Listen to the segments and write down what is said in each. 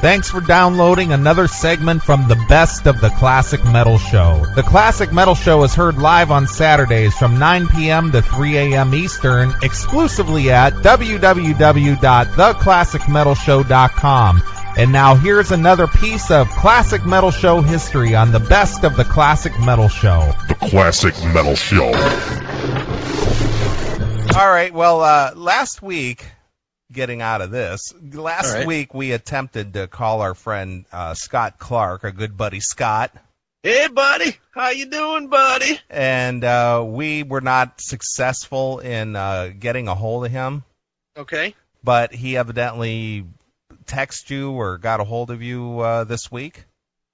Thanks for downloading another segment from the Best of the Classic Metal Show. The Classic Metal Show is heard live on Saturdays from 9 p.m. to 3 a.m. Eastern, exclusively at www.theclassicmetalshow.com. And now here's another piece of Classic Metal Show history on the Best of the Classic Metal Show. The Classic Metal Show. All right, well, last week... Getting out of this, last week we attempted to call our friend Scott Clark, our good buddy Scott. Hey, buddy. How you doing, buddy? And we were not successful in getting a hold of him. Okay. But he evidently texted you or got a hold of you this week?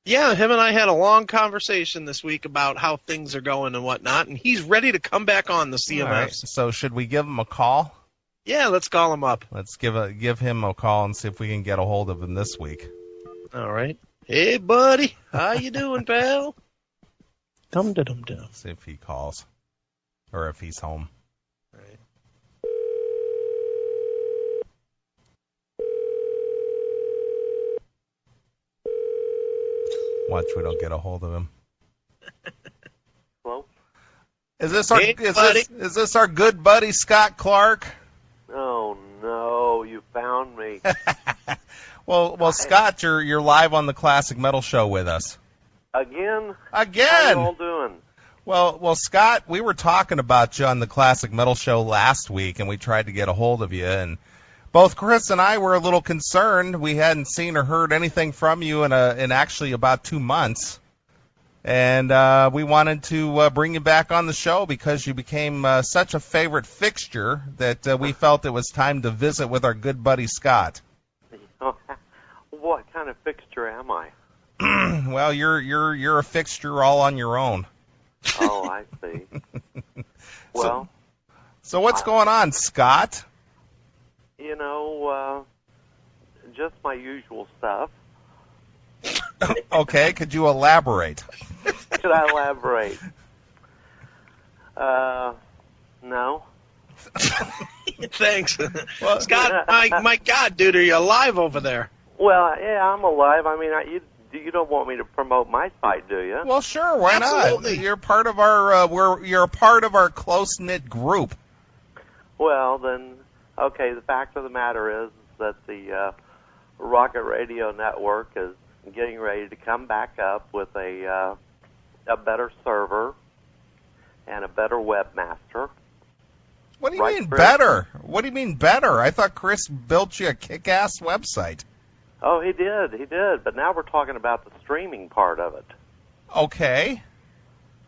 Yeah, him and I had a long conversation this week about how things are going and whatnot, and he's ready to come back on the CMS. All right. So should we give him a call? Yeah, let's call him up. Let's give him a call and see if we can get a hold of him this week. All right. Hey, buddy. How you doing, pal? Dum-da-dum-dum. See if he calls or if he's home. All right. Watch we don't get a hold of him. Hello? Is this our good buddy Scott Clark? Oh no, you found me. well, Scott, you're live on the Classic Metal Show with us. Again? Again. How you all doing? Well, Scott, we were talking about you on the Classic Metal Show last week, and we tried to get a hold of you, and both Chris and I were a little concerned. We hadn't seen or heard anything from you in actually about 2 months. And we wanted to bring you back on the show because you became such a favorite fixture that we felt it was time to visit with our good buddy Scott. What kind of fixture am I? Well, you're a fixture all on your own. Oh, I see. Well, so what's going on, Scott? You know, just my usual stuff. Okay, could you elaborate? Could I elaborate? No. Thanks. Well, Scott, my God, dude, are you alive over there? Well, yeah, I'm alive. I mean, you don't want me to promote my site, do you? Well, sure, why Absolutely. not? You're part of our you're a part of our close-knit group. Well, then, okay, the fact of the matter is that the Rocket Radio Network is getting ready to come back up with a better server and a better webmaster. What do you mean Chris? better? What do you mean better? I thought Chris built you a kick-ass website. Oh, he did. But now we're talking about the streaming part of it. Okay.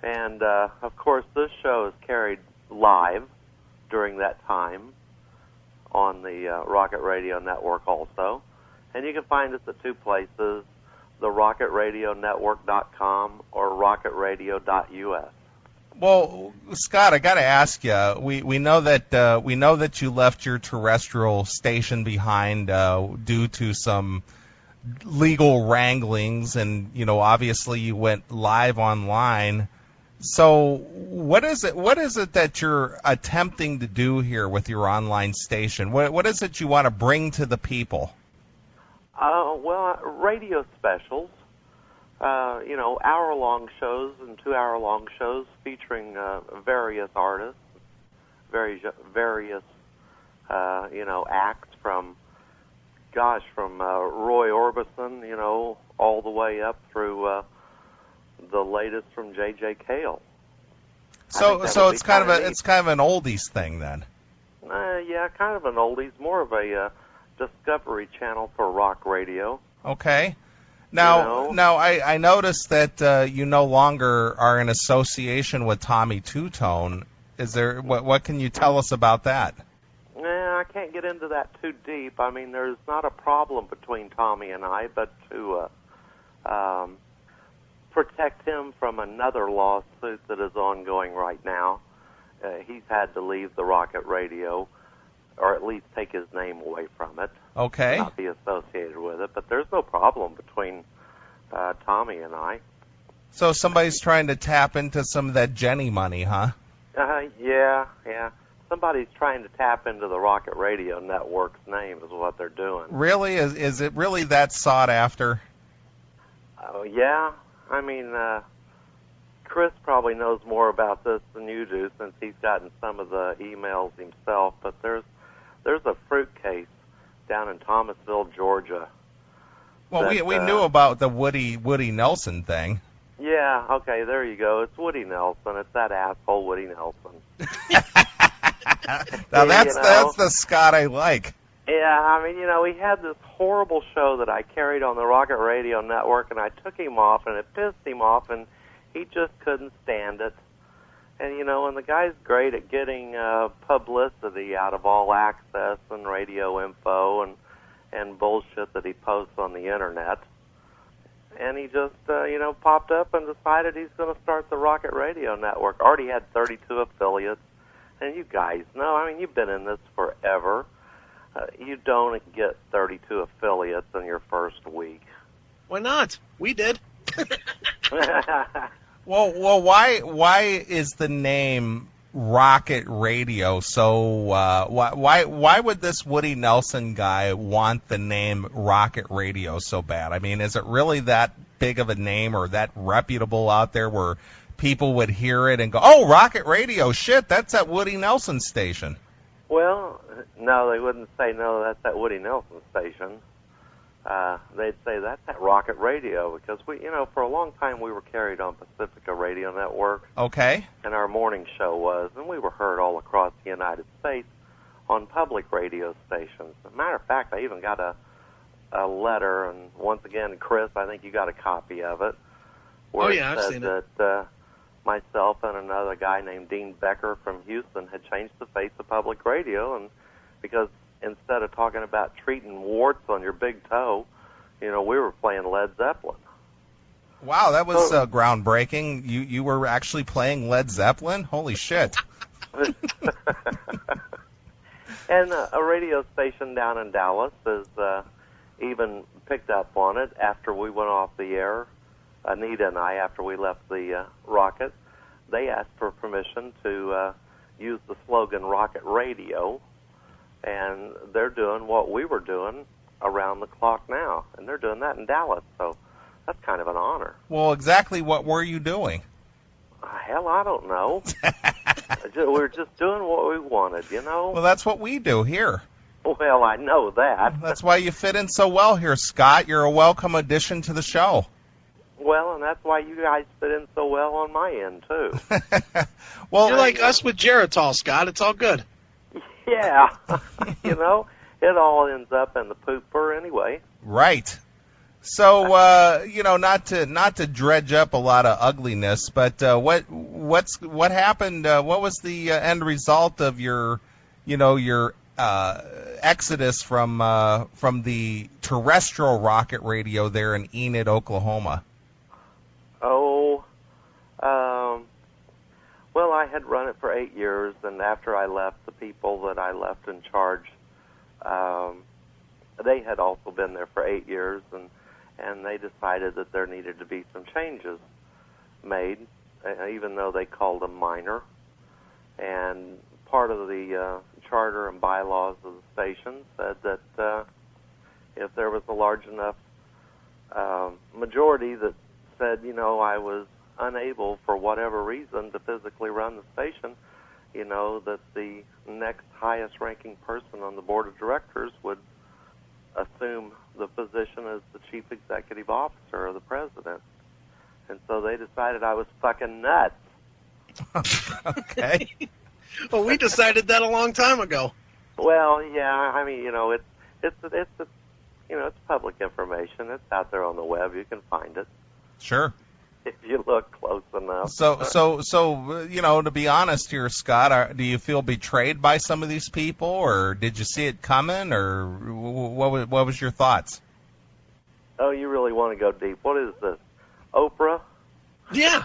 And, of course, this show is carried live during that time on the Rocket Radio Network also. And you can find us at two places, therocketradionetwork.com or rocketradio.us. Well, Scott, I got to ask you. We know that you left your terrestrial station behind due to some legal wranglings, and obviously you went live online. So, what is it that you're attempting to do here with your online station? What is it you want to bring to the people? Well, radio specials. Hour-long shows and 2-hour-long shows featuring various artists, various acts from Roy Orbison, all the way up through the latest from J.J. Cale. So it's kind of an oldies thing then. Yeah, kind of an oldies, more of a discovery channel for rock radio. Okay. Now I noticed that you no longer are in association with Tommy Two-Tone. Is there what can you tell us about that? I can't get into that too deep. I mean, there's not a problem between Tommy and I, but to protect him from another lawsuit that is ongoing right now, he's had to leave the Rocket Radio, or at least take his name away from it. Okay. Not be associated with it, but there's no problem between Tommy and I. So somebody's trying to tap into some of that Jenny money, huh? Yeah. somebody's trying to tap into the Rocket Radio Network's name is what they're doing. Really? Is it really that sought after? Oh, yeah. I mean, Chris probably knows more about this than you do since he's gotten some of the emails himself, but there's a fruit case down in Thomasville, Georgia. Well, we knew about the Woody Nelson thing. Yeah, okay, there you go. It's Woody Nelson. It's that asshole Woody Nelson. Now that's the Scott I like. Yeah, I mean, he had this horrible show that I carried on the Rocket Radio Network, and I took him off, and it pissed him off, and he just couldn't stand it. And, and the guy's great at getting publicity out of All Access and radio info and bullshit that he posts on the Internet. And he just, popped up and decided he's going to start the Rocket Radio Network. Already had 32 affiliates. And you guys know, I mean, you've been in this forever. You don't get 32 affiliates in your first week. Why not? We did. Well, why is the name Rocket Radio so? Why would this Woody Nelson guy want the name Rocket Radio so bad? I mean, is it really that big of a name or that reputable out there where people would hear it and go, "Oh, Rocket Radio, shit, that's at Woody Nelson station"? Well, no, they wouldn't say, no, that's at Woody Nelson station. They'd say that's at Rocket Radio because we, for a long time we were carried on Pacifica Radio Network. Okay. And our morning show was, and we were heard all across the United States on public radio stations. As a matter of fact, I even got a letter, and once again, Chris, I think you got a copy of it. Where I've seen it. That myself and another guy named Dean Becker from Houston had changed the face of public radio, and because instead of talking about treating warts on your big toe, we were playing Led Zeppelin. Wow, that was groundbreaking. You were actually playing Led Zeppelin? Holy shit. And a radio station down in Dallas has even picked up on it after we went off the air. Anita and I, after we left the Rocket, they asked for permission to use the slogan Rocket Radio, and they're doing what we were doing around the clock now, and they're doing that in Dallas, so that's kind of an honor. Well, exactly what were you doing? Hell, I don't know. We were just doing what we wanted, Well, that's what we do here. Well, I know that. That's why you fit in so well here, Scott. You're a welcome addition to the show. Well, and that's why you guys fit in so well on my end, too. Well, you're like us with Geritol, Scott. It's all good. Yeah. It all ends up in the pooper anyway. Right. So, not to dredge up a lot of ugliness, but what happened? What was the end result of your exodus from the terrestrial Rocket Radio there in Enid, Oklahoma? Oh, well, I had run it for 8 years, and after I left, the people that I left in charge, they had also been there for 8 years, and they decided that there needed to be some changes made, even though they called them minor. And part of the charter and bylaws of the station said that if there was a large enough majority that said, I was unable for whatever reason to physically run the station, that the next highest ranking person on the board of directors would assume the position as the chief executive officer or the president. And so they decided I was fucking nuts. Okay. Well, we decided that a long time ago. Well, yeah, I mean, it's public information. It's out there on the web. You can find it. Sure. If you look close enough. So, to be honest here, Scott, do you feel betrayed by some of these people, or did you see it coming, or what was your thoughts? Oh, you really want to go deep. What is this? Oprah? Yeah.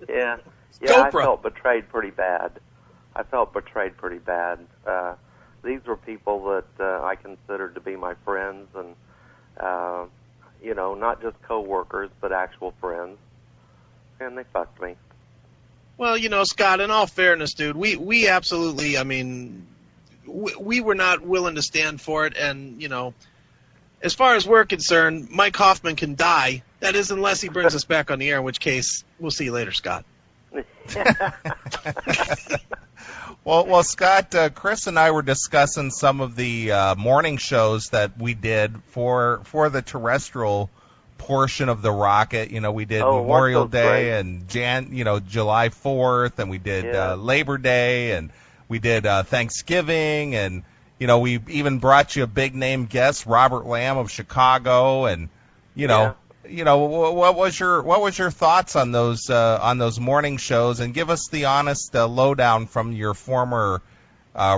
Yeah. Yeah, Oprah. I felt betrayed pretty bad. These were people that I considered to be my friends and, not just co-workers, but actual friends. And they fucked me. Well, Scott, in all fairness, dude, we absolutely, we were not willing to stand for it. And, as far as we're concerned, Mike Hoffman can die. That is, unless he brings us back on the air, in which case we'll see you later, Scott. Well, Scott, Chris and I were discussing some of the morning shows that we did for the terrestrial portion of the Rocket. We did Memorial Day and July 4th, and we did Labor Day, and we did Thanksgiving, and we even brought you a big name guest, Robert Lamb of Chicago, and what was your thoughts on those morning shows, and give us the honest lowdown from your former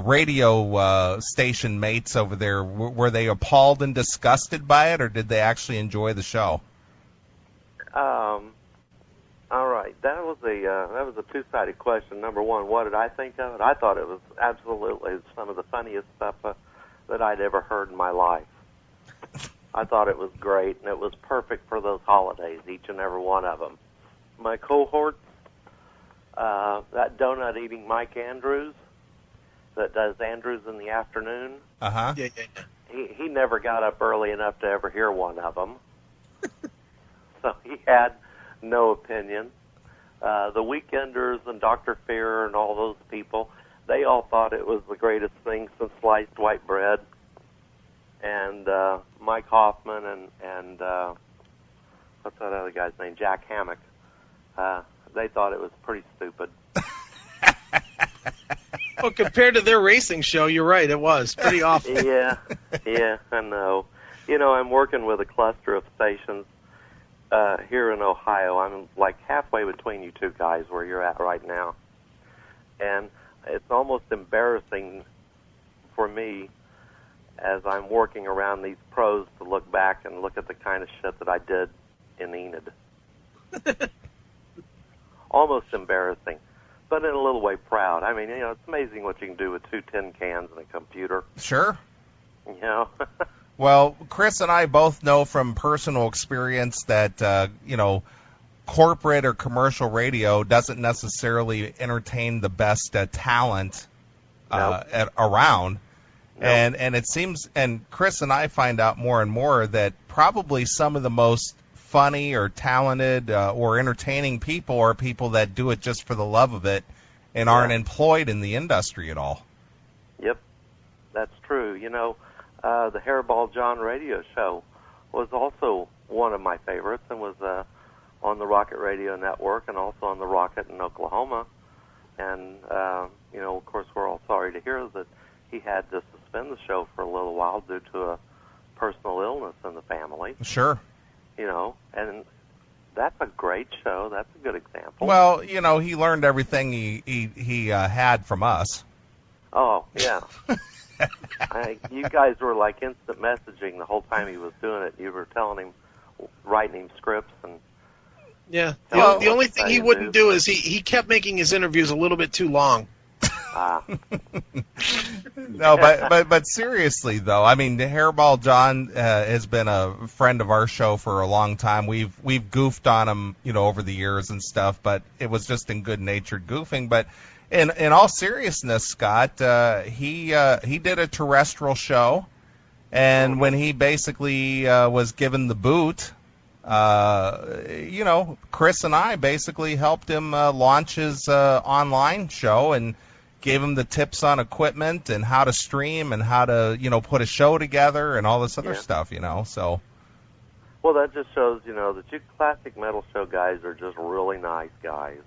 radio station mates over there. Were they appalled and disgusted by it, or did they actually enjoy the show? All right, that was a two-sided question. Number one, what did I think of it? I thought it was absolutely some of the funniest stuff that I'd ever heard in my life. I thought it was great, and it was perfect for those holidays, each and every one of them. My cohorts, that donut-eating Mike Andrews that does Andrews in the afternoon. Uh-huh. Yeah. He never got up early enough to ever hear one of them. So he had no opinion. The Weekenders and Dr. Fear and all those people, they all thought it was the greatest thing since sliced white bread. And Mike Hoffman and what's that other guy's name? Jack Hammock. They thought it was pretty stupid. Well, compared to their racing show, you're right. It was pretty awful. Yeah, I know. I'm working with a cluster of stations here in Ohio. I'm like halfway between you two guys where you're at right now. And it's almost embarrassing for me as I'm working around these pros to look back and look at the kind of shit that I did in Enid. Almost embarrassing, but in a little way proud. I mean, it's amazing what you can do with 2 tin cans and a computer. Sure. Well, Chris and I both know from personal experience that, corporate or commercial radio doesn't necessarily entertain the best talent around. Nope. And it seems, and Chris and I find out more and more that probably some of the most funny or talented or entertaining people are people that do it just for the love of it and aren't employed in the industry at all. Yep, that's true. The Hairball John radio show was also one of my favorites and was on the Rocket Radio Network and also on the Rocket in Oklahoma. And, of course, we're all sorry to hear that he had to suspend the show for a little while due to a personal illness in the family. Sure. And that's a great show. That's a good example. Well, he learned everything he had from us. Oh, yeah. You guys were like instant messaging the whole time he was doing it. You were telling him, writing him scripts and. Yeah. The only thing he wouldn't do is he kept making his interviews a little bit too long. No, but seriously though, I mean, Hairball John has been a friend of our show for a long time. We've goofed on him, over the years and stuff, but it was just in good-natured goofing. But in all seriousness, Scott, he did a terrestrial show, and when he basically was given the boot, Chris and I basically helped him launch his online show and gave him the tips on equipment and how to stream and how to, put a show together and all this other stuff, so. Well, that just shows, that you classic metal show guys are just really nice guys.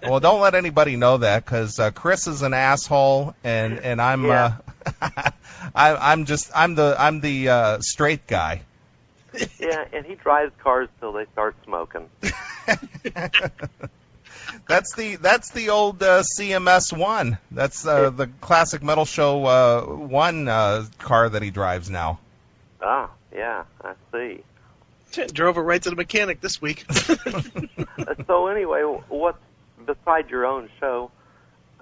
Well, don't let anybody know that because Chris is an asshole and I'm I'm the straight guy. Yeah, and he drives cars till they start smoking. That's the old CMS 1. That's the classic metal show 1 car that he drives now. Ah, yeah, I see. Drove it right to the mechanic this week. So anyway, what's beside your own show,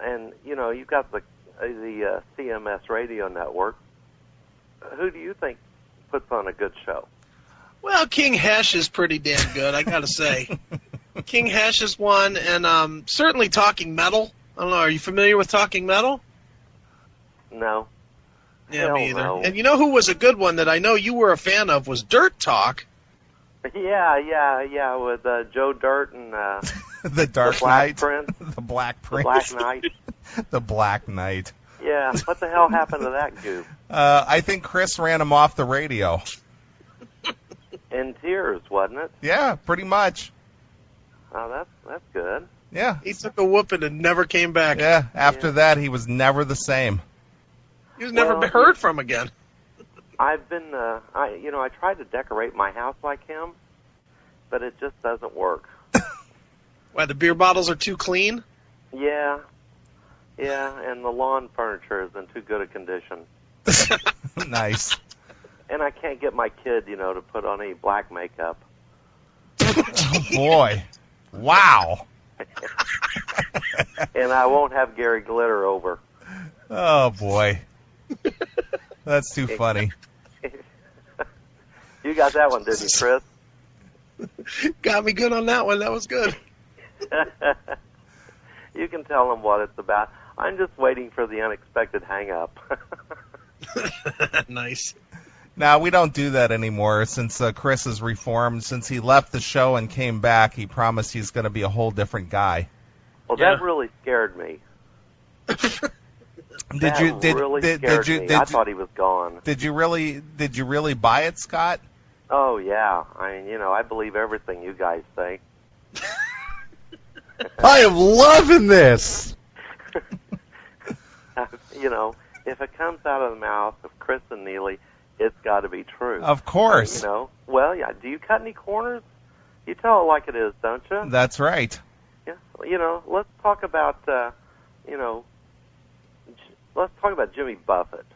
and you've got the CMS radio network. Who do you think puts on a good show? Well, King Hesh is pretty damn good, I gotta say. King Hesh is one, and certainly Talking Metal. I don't know, are you familiar with Talking Metal? No. Yeah, Hell me either. no. And you know who was a good one that I know you were a fan of was Dirt Talk. Yeah, with Joe Dirt and The Dark the Black Knight. Prince. The Black Prince. The Black Knight. The Black Knight. Yeah, what the hell happened to that goof? I think Chris ran him off the radio. In tears, wasn't it? Yeah, pretty much. Oh, that's good. Yeah. He took a whooping and never came back. Yeah, after that, he was never the same. He was never heard from again. I've been, I tried to decorate my house like him, but it just doesn't work. Why, the beer bottles are too clean? Yeah, and the lawn furniture is in too good a condition. Nice. And I can't get my kid, to put on any black makeup. Oh, boy. Wow. And I won't have Gary Glitter over. Oh, boy. That's too funny. You got that one, didn't you, Chris? Got me good on that one. That was good. You can tell them what it's about. I'm just waiting for the unexpected hang-up. Nice. Now, we don't do that anymore since Chris has reformed. Since he left the show and came back, he promised he's going to be a whole different guy. Well, Yeah. that really scared me. Did you? I thought he was gone. Did you really buy it, Scott? Oh, yeah. I believe everything you guys say. I am loving this. If it comes out of the mouth of Chris and Neeley, it's got to be true. Of course. Well, yeah. Do you cut any corners? You tell it like it is, don't you? That's right. Yeah. Let's talk about, let's talk about Jimmy Buffett.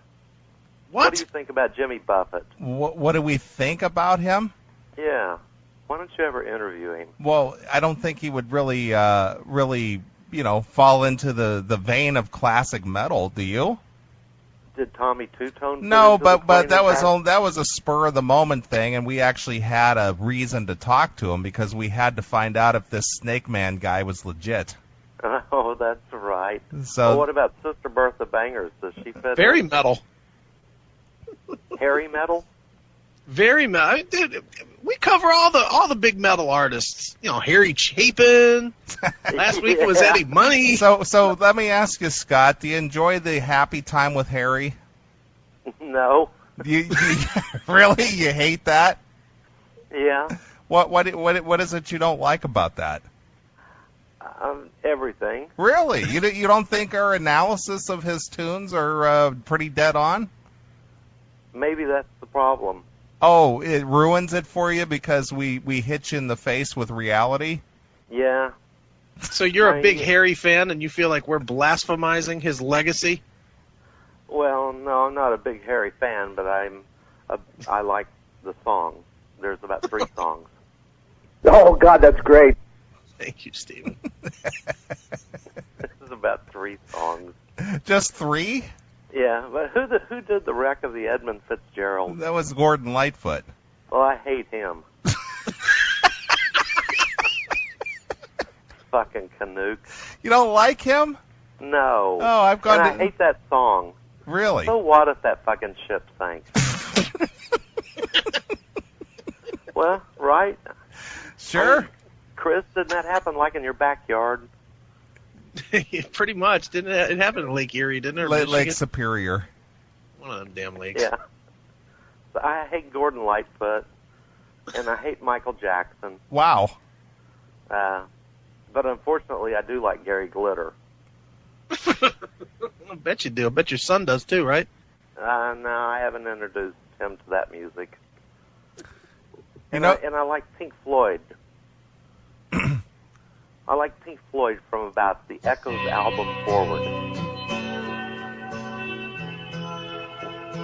What do you think about Jimmy Buffett? What do we think about him? Yeah. Why don't you ever interview him? Well, I don't think he would really, fall into the vein of classic metal. Do you? Did Tommy Two-Tone? No, but that was a spur of the moment thing, and we actually had a reason to talk to him because we had to find out if this Snake Man guy was legit. Oh, that's right. So, what about Sister Bertha Bangers? Does she fit? Very metal. Hairy metal? Very metal. Dude, we cover all the big metal artists. Harry Chapin. Last week was Eddie Money. So let me ask you, Scott. Do you enjoy the happy time with Harry? No. You really? You hate that? Yeah. What is it you don't like about that? Everything. Really? You don't think our analysis of his tunes are pretty dead on? Maybe that's the problem. Oh, it ruins it for you because we hit you in the face with reality? Yeah. So you're a big Harry fan, and you feel like we're blasphemizing his legacy? Well, no, I'm not a big Harry fan, but I like the song. There's about 3 songs. Oh, God, that's great. Thank you, Stephen. This is about 3 songs. Just 3? Yeah, but who did the wreck of the Edmund Fitzgerald? That was Gordon Lightfoot. Well, I hate him. Fucking Canuck. You don't like him? No. Oh, I've gone. And I hate that song. Really? So what if that fucking ship sank? Well, right? Sure. Chris, didn't that happen like in your backyard? Pretty much. Didn't it happen in Lake Erie, didn't it? Lake Superior. One of them damn lakes. Yeah. So I hate Gordon Lightfoot, and I hate Michael Jackson. Wow. But unfortunately, I do like Gary Glitter. I bet you do. I bet your son does too, right? No, I haven't introduced him to that music. And I like Pink Floyd. I like Pink Floyd from about the Echoes album forward.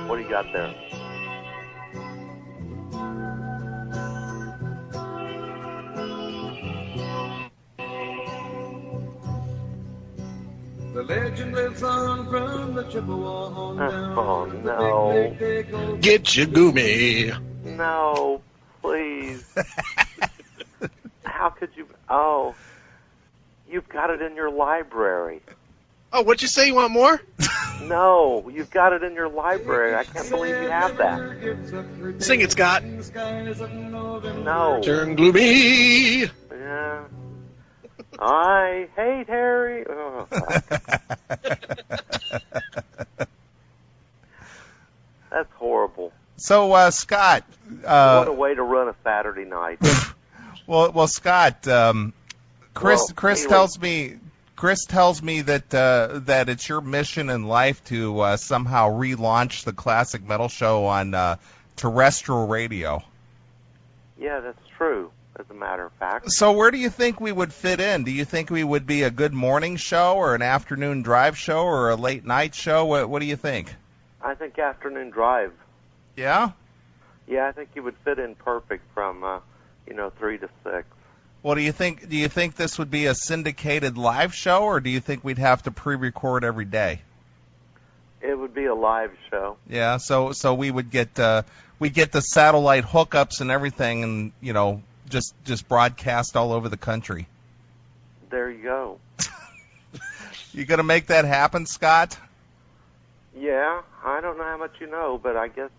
What do you got there? The legend lives on from the Chippewa on down. Oh, no. Get your goomy. No, please. How could you... Oh, you've got it in your library. Oh, what'd you say? You want more? No, you've got it in your library. I can't believe you have that. Sing it, Scott. No. Turn gloomy. Yeah. I hate Harry. Oh, that's horrible. So, Scott. What a way to run a Saturday night. Well, Scott. Chris Neeley. tells me that it's your mission in life to somehow relaunch the Classic Metal Show on terrestrial radio. Yeah, that's true, as a matter of fact. So where do you think we would fit in? Do you think we would be a good morning show or an afternoon drive show or a late night show? What do you think? I think afternoon drive. Yeah? Yeah, I think you would fit in perfect from, 3 to 6. Well, do you think this would be a syndicated live show, or do you think we'd have to pre-record every day? It would be a live show. Yeah, so we would get the satellite hookups and everything, and just broadcast all over the country. There you go. You gonna make that happen, Scott? Yeah, I don't know how much you know, but I guess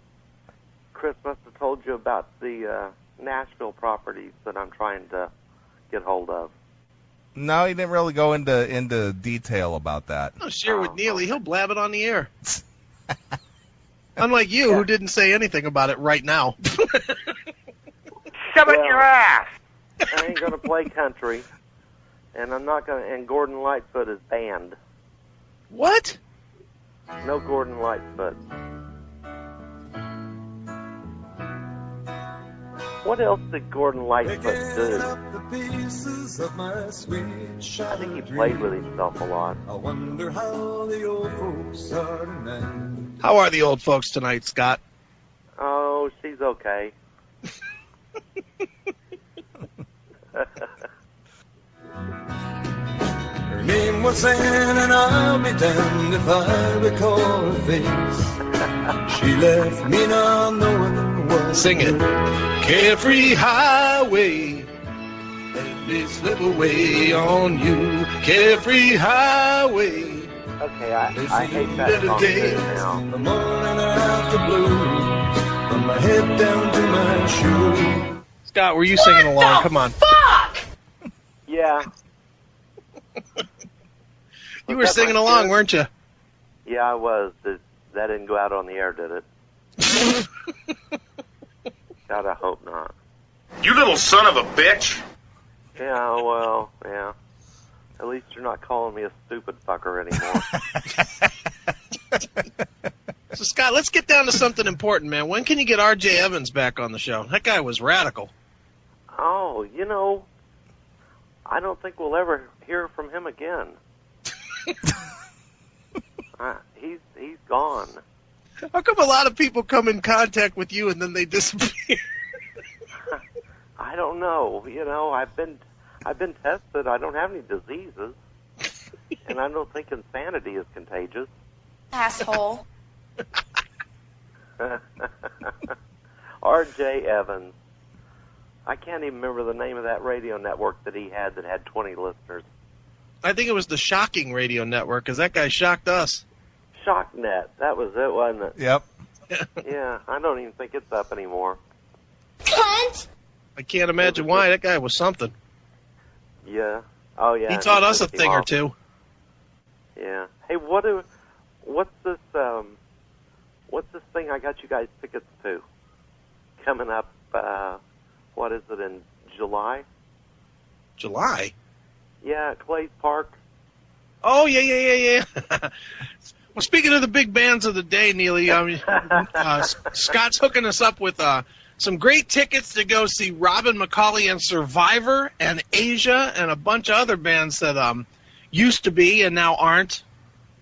Chris must have told you about the Nashville properties that I'm trying to get hold of. No, he didn't really go into detail about that. I'll share with Neeley. He'll blab it on the air. Unlike you, who didn't say anything about it right now. Shove it in your ass! I ain't gonna play country, and I'm not gonna. And Gordon Lightfoot is banned. What? No Gordon Lightfoot. What else did Gordon Lightfoot do? I think he played with himself a lot. I wonder how the old folks are tonight. How are the old folks tonight, Scott? Oh, she's okay. Her name was Anne, and I'll be damned if I recall her face. She left me not knowing what. Sing it. Carefree highway, let me slip away on you. Carefree highway. Okay, I hate that song too now. The morning after blues, from my head down to my shoes. Scott, were you singing along? Come on. Fuck! Yeah. You were singing along, weren't you? Yeah, I was. That didn't go out on the air, did it? God, I hope not. You little son of a bitch! Yeah, well, yeah. At least you're not calling me a stupid fucker anymore. So, Scott, let's get down to something important, man. When can you get R.J. Evans back on the show? That guy was radical. Oh, I don't think we'll ever hear from him again. He's gone. How come a lot of people come in contact with you and then they disappear? I don't know. I've been tested. I don't have any diseases, and I don't think insanity is contagious. Asshole. R.J. Evans. I can't even remember the name of that radio network that he had that had 20 listeners. I think it was the Shocking Radio Network, because that guy shocked us. ShockNet. That was it, wasn't it? Yep. Yeah, I don't even think it's up anymore. Cunt! I can't imagine why. That guy was something. Yeah. Oh, yeah. He taught us a pissed me thing or off. two. Yeah. Hey, what's this thing I got you guys tickets to? Coming up, what is it, in July? July? Yeah, at Clay's Park. Oh, yeah. Well, speaking of the big bands of the day, Neeley, Scott's hooking us up with some great tickets to go see Robin McCauley and Survivor and Asia and a bunch of other bands that used to be and now aren't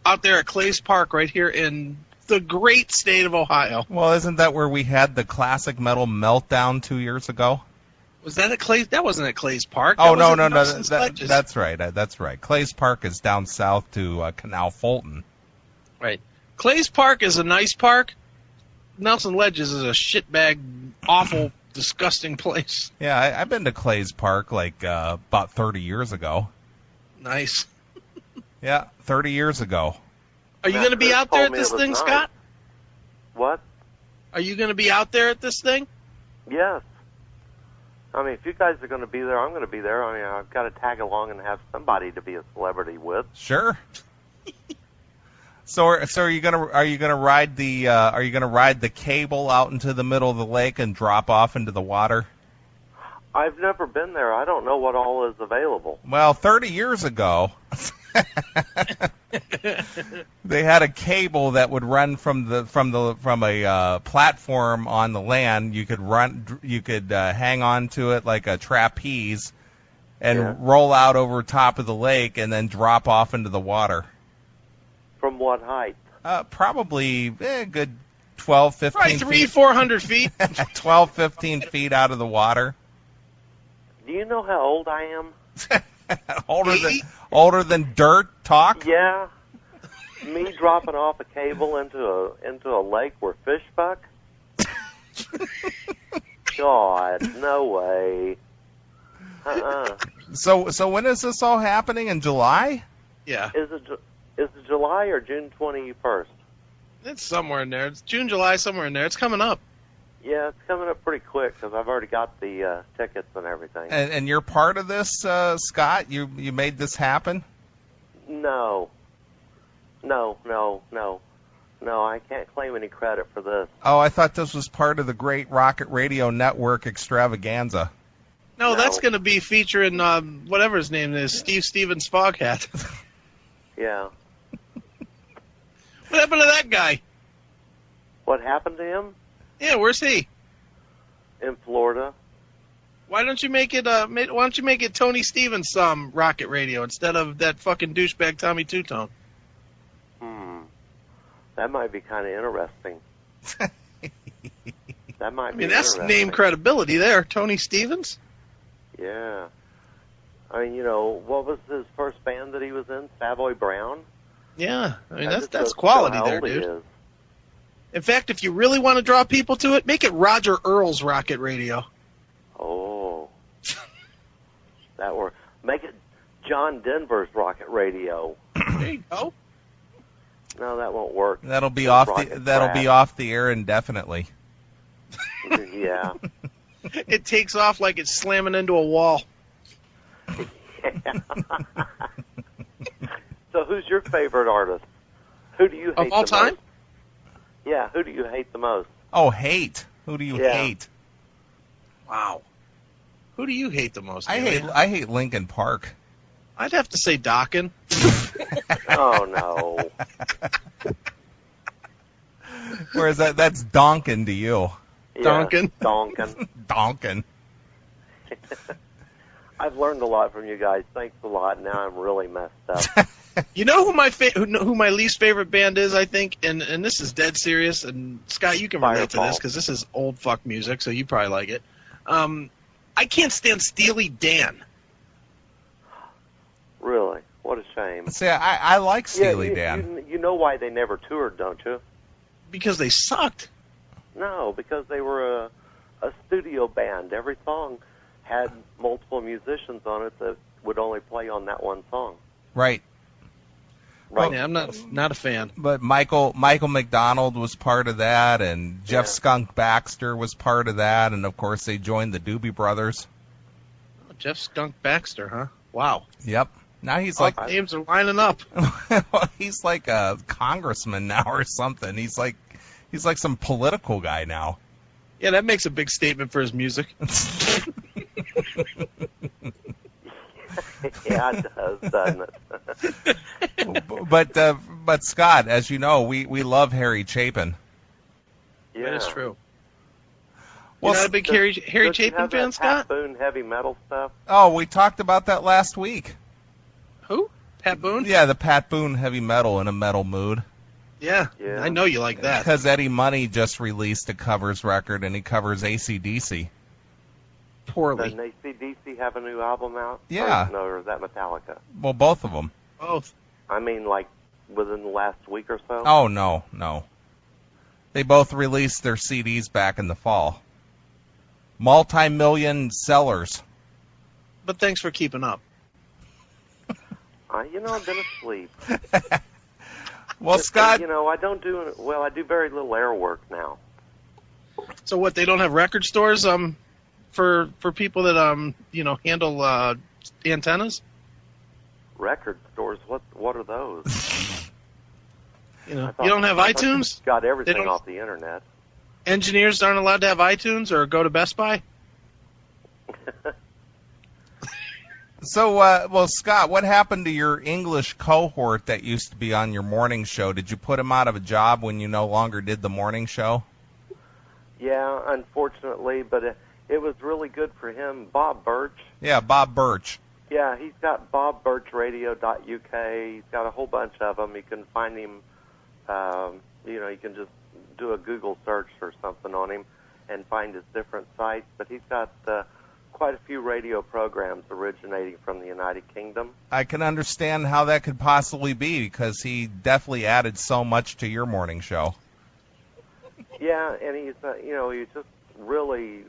out there at Clay's Park right here in the great state of Ohio. Well, isn't that where we had the classic metal meltdown 2 years ago? Was that at Clay's? That wasn't at Clay's Park. Oh, that no. Nelson Sledges. That's right. That's right. Clay's Park is down south to Canal Fulton. Right. Clay's Park is a nice park. Nelson Ledges is a shitbag, awful disgusting place. Yeah, I've been to Clay's Park like about 30 years ago. Nice. Yeah, 30 years ago. Are you going to be Chris out there at told me this it was thing, nice. Scott? What? Are you going to be out there at this thing? Yes. I mean, if you guys are going to be there, I'm going to be there. I mean, I've got to tag along and have somebody to be a celebrity with. Sure. So are you gonna ride the cable out into the middle of the lake and drop off into the water? I've never been there. I don't know what all is available. Well, 30 years ago, they had a cable that would run from a platform on the land. You could hang on to it like a trapeze and roll out over top of the lake and then drop off into the water. From what height? Probably a good 12, 15 Right, feet. 300-400 feet. 12, 15 feet out of the water. Do you know how old I am? older than dirt talk? Yeah. Me dropping off a cable into a lake where fish fuck? God, no way. So when is this all happening? In July? Yeah. Is it July or June 21st? It's somewhere in there. It's June, July, somewhere in there. It's coming up. Yeah, it's coming up pretty quick because I've already got the tickets and everything. And you're part of this, Scott? You made this happen? No, I can't claim any credit for this. Oh, I thought this was part of the Great Rocket Radio Network extravaganza. No, No. that's going to be featuring whatever his name is, Steve Stevens Foghat. Yeah. What happened to that guy? What happened to him? Yeah, where's he? In Florida. Why don't you make it? Why don't you make it Tony Stevens Rocket Radio instead of that fucking douchebag Tommy Two-Tone? That might be kind of interesting. That might I be mean, that's interesting. name credibility there, Tony Stevens. Yeah. I mean, what was his first band that he was in? Savoy Brown? Yeah, I mean That just that's shows quality how there, old he dude. is. In fact, if you really want to draw people to it, make it Roger Earl's Rocket Radio. Oh. That were make it John Denver's Rocket Radio. There you go. No, that won't work. That'll be It's off rocket the air indefinitely. Yeah. It takes off like it's slamming into a wall. So who's your favorite artist? Who do you hate Of all the time? most? Yeah, who do you hate the most? Oh, hate. Who do you Yeah. hate? Wow. Who do you hate the most? I Neeley? hate Linkin Park. I'd have to say Dokken. Oh, no. Whereas that's Donkin to you. Yeah, Donkin. Donkin. Donkin. I've learned a lot from you guys. Thanks a lot. Now I'm really messed up. You know who my least favorite band is, I think, and this is dead serious, and Scott, you can relate to Fireball. this because this is old fuck music, so you probably like it. I can't stand Steely Dan. Really? What a shame. See, I like Steely you, Dan. You know why they never toured, don't you? Because they sucked. No, because they were a studio band. Every song had multiple musicians on it that would only play on that one song. Right. Right. Yeah, I'm not a fan. But Michael McDonald was part of that, and Jeff Skunk Baxter was part of that, and of course they joined the Doobie Brothers. Oh, Jeff Skunk Baxter, huh? Wow. Yep. Now he's like Names are lining up. he's like a congressman now or something. He's like some political guy now. Yeah, that makes a big statement for his music. Yeah, it does, doesn't it? But Scott, as you know, we love Harry Chapin. Yeah. That is true. Well, You're not a big Harry Don't you Chapin have fan, that Scott? Pat Boone heavy metal stuff? Oh, we talked about that last week. Who? Pat Boone? Yeah, the Pat Boone heavy metal in a metal mood. Yeah, Yeah. I know you like that. Because Eddie Money just released a covers record, and he covers AC/DC. Poorly. Doesn't AC/DC have a new album out? Yeah. Or is that Metallica? Well, both of them. Both. I mean, like, within the last week or so? Oh, no. They both released their CDs back in the fall. multi-million sellers. But thanks for keeping up. I've been asleep. Well, Scott, I don't do well. I do very little air work now. So what? They don't have record stores for people that handle antennas. Record stores? What are those? You don't have iTunes? Got everything off the internet. Engineers aren't allowed to have iTunes or go to Best Buy? So, Scott, what happened to your English cohort that used to be on your morning show? Did you put him out of a job when you no longer did the morning show? Yeah, unfortunately, but it was really good for him. Bob Birch. Yeah, Bob Birch. Yeah, he's got bobbirchradio.uk. He's got a whole bunch of them. You can find him, you can just do a Google search or something on him and find his different sites. But he's got quite a few radio programs originating from the United Kingdom. I can understand how that could possibly be because he definitely added so much to your morning show. Yeah, and he's, he's just really,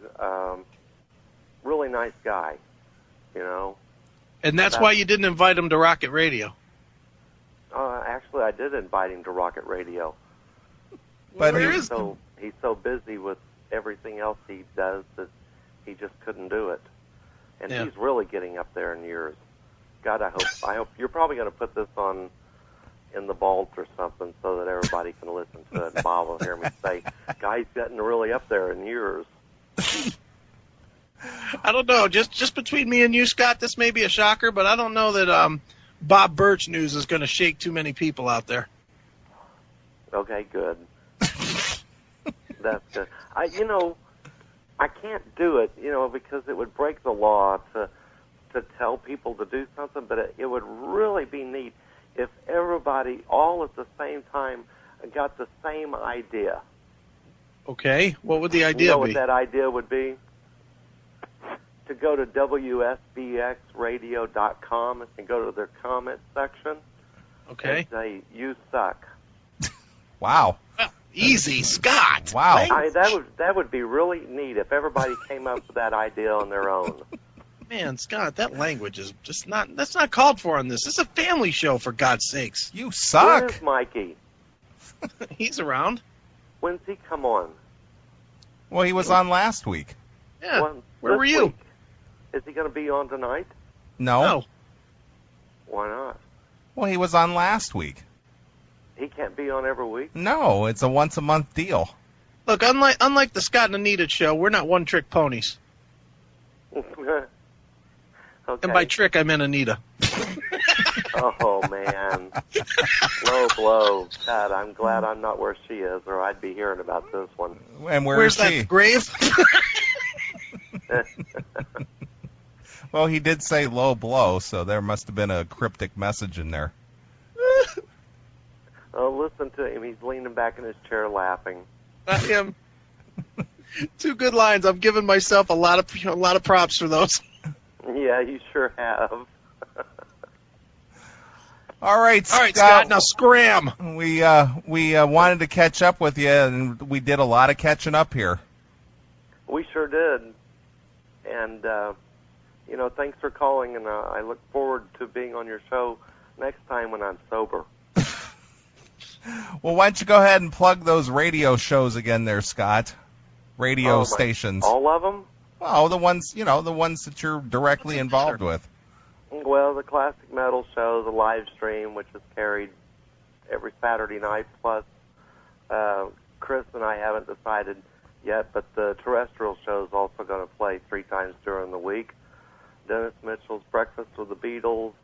really nice guy, And that's why you didn't invite him to Rocket Radio. Actually, I did invite him to Rocket Radio. But he's so busy with everything else he does that he just couldn't do it. And he's really getting up there in years. God, I hope you're probably going to put this on in the vault or something so that everybody can listen to it. And Bob will hear me say, "Guy's getting really up there in years." I don't know. Just between me and you, Scott, this may be a shocker, but I don't know that Bob Birch news is going to shake too many people out there. Okay, good. That's good. I can't do it, because it would break the law to tell people to do something, but it would really be neat if everybody all at the same time got the same idea. Okay, what would the idea You know be? what that idea would be? To go to WSBXradio.com and go to their comment section. Okay. And say, "You suck." Wow. Easy, Scott. Wow. That would be really neat if everybody came up with that idea on their own. Man, Scott, that language is just that's not called for on this. This is a family show, for God's sakes. You suck. Where's Mikey? He's around. When's he come on? Well, he was on last week. Yeah. When, Where this were you? week? Is he going to be on tonight? No. Why not? Well, he was on last week. He can't be on every week? No, it's a once-a-month deal. Look, unlike the Scott and Anita show, we're not one-trick ponies. Okay. And by trick, I meant Anita. Oh, man. Low blow. God, I'm glad I'm not where she is, or I'd be hearing about this one. And Where's is she? that grave? Well, he did say low blow, so there must have been a cryptic message in there. Oh, listen to him. He's leaning back in his chair laughing. Not him. 2 good lines. I'm giving myself a lot of props for those. Yeah, you sure have. All right, Scott. Now scram. We wanted to catch up with you, and we did a lot of catching up here. We sure did. And, thanks for calling, and I look forward to being on your show next time when I'm sober. Well, why don't you go ahead and plug those radio shows again there, Scott? Radio stations. All of them? Well, the ones that you're directly involved with. Well, the Classic Metal Show, the live stream, which is carried every Saturday night, plus Chris and I haven't decided yet, but the terrestrial show is also going to play 3 times during the week. Dennis Mitchell's Breakfast with the Beatles.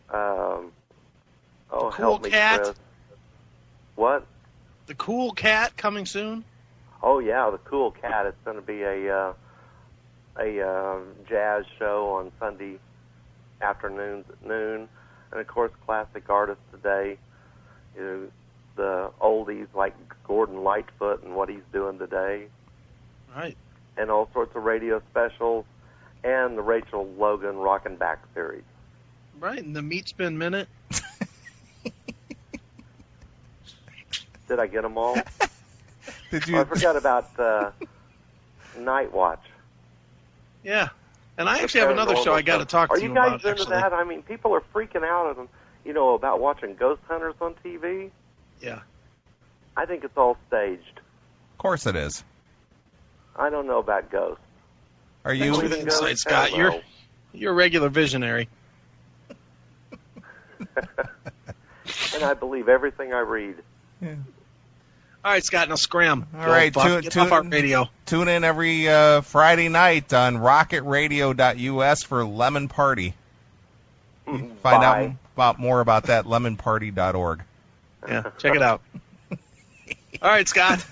Cool help me, Cat. Chris. What? The Cool Cat coming soon? Oh, yeah, the Cool Cat. It's going to be a jazz show on Sunday afternoons at noon. And, of course, classic artists today. The oldies like Gordon Lightfoot and what he's doing today. Right. And all sorts of radio specials. And the Rachel Logan Rockin' Back series. Right, and the Meat Spin Minute. Did I get them all? Did you? I forgot about Night Watch. Yeah. And I actually have another show I got to talk to you about. Are you guys into that? I mean, people are freaking out, about watching ghost hunters on TV. Yeah. I think it's all staged. Of course it is. I don't know about ghosts. Are you? Insight, Scott. You're a regular visionary. And I believe everything I read. Yeah. All right, Scott, now scram. All right, get off our radio. Tune in every Friday night on rocketradio.us for Lemon Party. Find out more about that, lemonparty.org. Yeah, check it out. All right, Scott.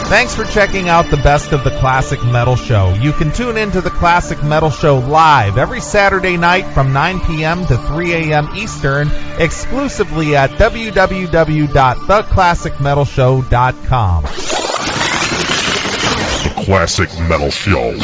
Thanks for checking out the Best of the Classic Metal Show. You can tune into the Classic Metal Show live every Saturday night from 9 p.m. to 3 a.m. Eastern, exclusively at www.theclassicmetalshow.com. The Classic Metal Show.